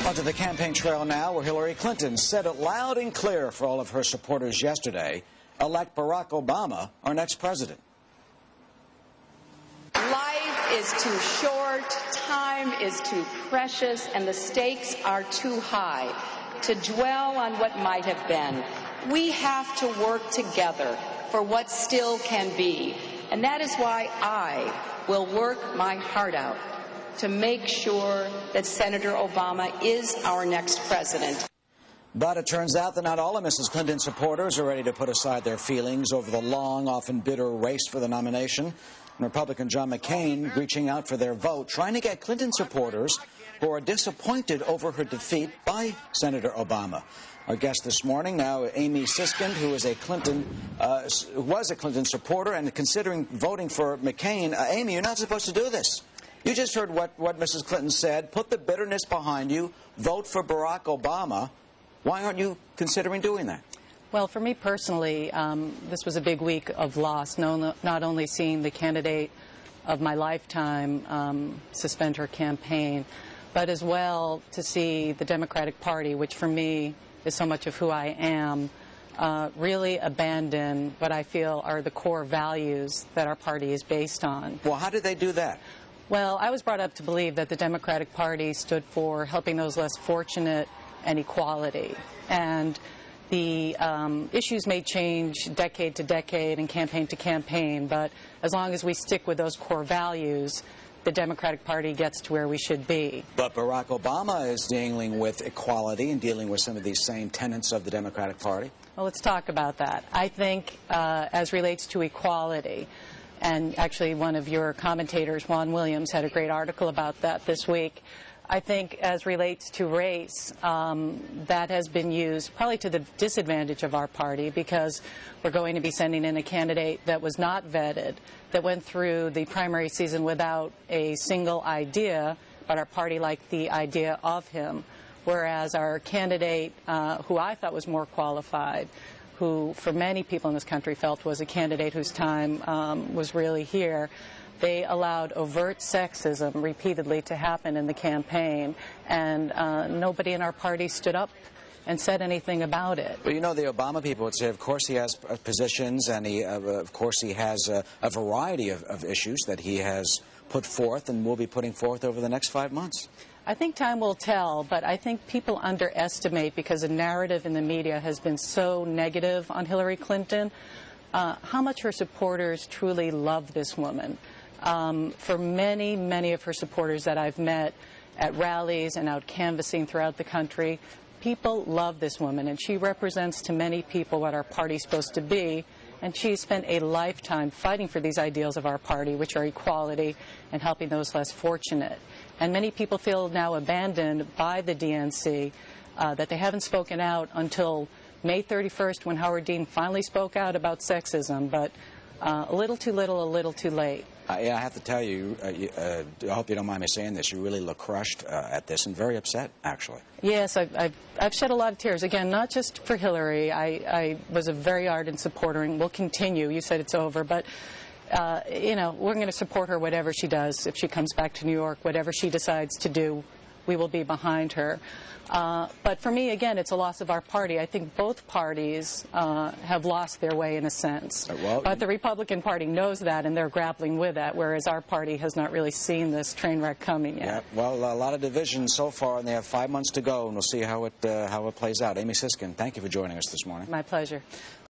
Onto the campaign trail now, where Hillary Clinton said it loud and clear for all of her supporters yesterday, elect Barack Obama our next president. Life is too short, time is too precious, and the stakes are too high to dwell on what might have been. We have to work together for what still can be, and that is why I will work my heart out to make sure that Senator Obama is our next president. But it turns out that not all of Mrs. Clinton's supporters are ready to put aside their feelings over the long, often bitter race for the nomination. And Republican John McCain reaching out for their vote, trying to get Clinton supporters who are disappointed over her defeat by Senator Obama. Our guest this morning now, Amy Siskind, who is a was a Clinton supporter and considering voting for McCain. Amy, you're not supposed to do this. You just heard what Mrs. Clinton said. Put the bitterness behind you. Vote for Barack Obama. Why aren't you considering doing that? Well, for me personally, this was a big week of loss, not only seeing the candidate of my lifetime suspend her campaign, but as well to see the Democratic Party, which for me is so much of who I am, really abandon what I feel are the core values that our party is based on. Well, how did they do that? Well, I was brought up to believe that the Democratic Party stood for helping those less fortunate and equality. And the issues may change decade to decade and campaign to campaign, but as long as we stick with those core values, the Democratic Party gets to where we should be. But Barack Obama is dealing with equality and dealing with some of these same tenets of the Democratic Party. Well, let's talk about that. I think as relates to equality, and actually one of your commentators, Juan Williams, had a great article about that this week. I think as relates to race, that has been used probably to the disadvantage of our party, because we're going to be sending in a candidate that was not vetted, that went through the primary season without a single idea, but our party liked the idea of him. Whereas our candidate, who I thought was more qualified, who for many people in this country felt was a candidate whose time was really here, they allowed overt sexism repeatedly to happen in the campaign, and nobody in our party stood up and said anything about it. Well, you know, the Obama people would say, of course he has positions, and of course he has a variety of issues that he has put forth and will be putting forth over the next 5 months. I think time will tell, but I think people underestimate, because the narrative in the media has been so negative on Hillary Clinton, how much her supporters truly love this woman. For many, many of her supporters that I've met at rallies and out canvassing throughout the country, people love this woman, and she represents to many people what our party's supposed to be, and she's spent a lifetime fighting for these ideals of our party, which are equality and helping those less fortunate. And many people feel now abandoned by the DNC, that they haven't spoken out until May 31st, when Howard Dean finally spoke out about sexism, but a little too little, a little too late. Yeah, I have to tell you, I hope you don't mind me saying this, you really look crushed at this and very upset, actually. Yes, I've shed a lot of tears. Again, not just for Hillary. I was a very ardent supporter and will continue. You said it's over, but you know, we're going to support her whatever she does. If she comes back to New York, whatever she decides to do, we will be behind her. But for me, again, it's a loss of our party. I think both parties have lost their way in a sense. Well, but the Republican Party knows that, and they're grappling with that, whereas our party has not really seen this train wreck coming yet. Yeah, well, a lot of division so far, and they have 5 months to go, and we'll see how it plays out. Amy Siskind, thank you for joining us this morning. My pleasure.